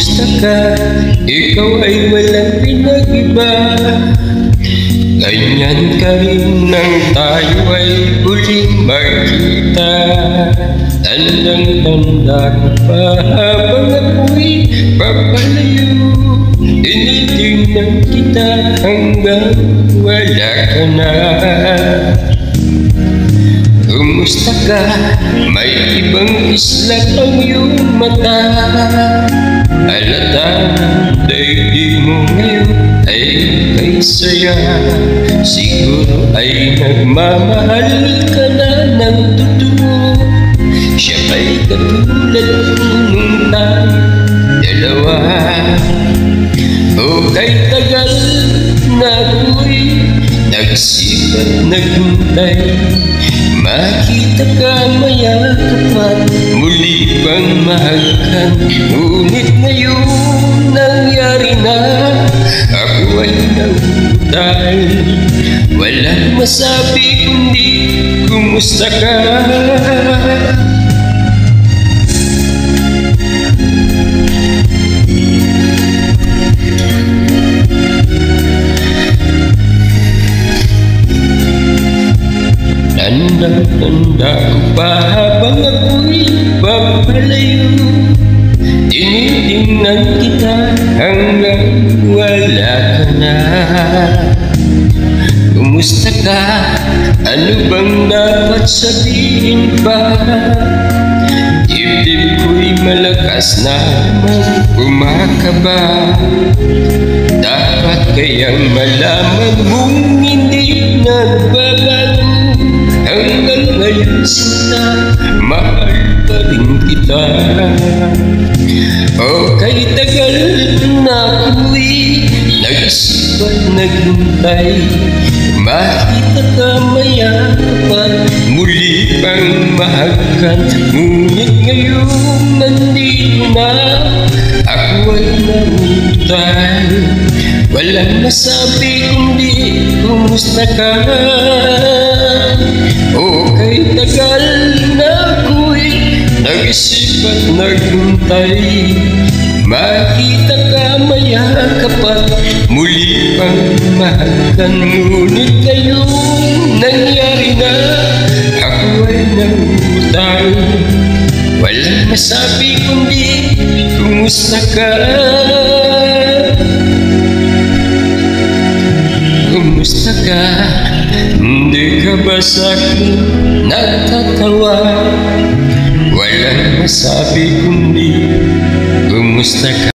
Kumusta ka? Ikaw ay walang pinag-iba. Ganyan ka rin nang tayo ay huling magkita. Tandang-tanda ka pa habang ako'y papalayo. Tinitingnan kita hanggang wala ka na. Kumusta ka? May ibang isla ang iyong mata. Halata ng daigdig mo ngayon ay may saya. Siguro ay nagmamahal ka na ng totoo. Siya ba'y katulad nung tayo dalawa? O kay tagal na ako'y nagsipat naghintay. Makita ka mayakap at muli pang mahagkan. Ngunit ngayon nangyari na, ako ay nautay. Walang masabi kundi kumusta ka? Tanda-tanda ko pa habang ako'y papalayo. Tinitingnan kita hanggang wala ka na. Kumusta ka? Ano bang dapat sabihin pa? Dibdib ko'y malakas na kumakaba. Dapat kayang malaman mong hindi nagbabago. Hanggang ngayon sinta, mahal pa rin kita. O kay tagal na ako'y nagsipat naghintay. Makita ka mayakap at muli pang mahagkan. Ngunit ngayon nandito na, ako ay nautay. Walang masabi kundi kumusta ka? O kay tagal na ako'y nag-isip at naghintay. Makita ka mayakap at muli pang mahagkan. Ngunit ngayon nangyari na, ako ay nautay. Walang masabi kundi kumusta ka? Kumusta ka? Hindi ka ba sa'kin natatawa? Walang masabi kundi kumusta ka?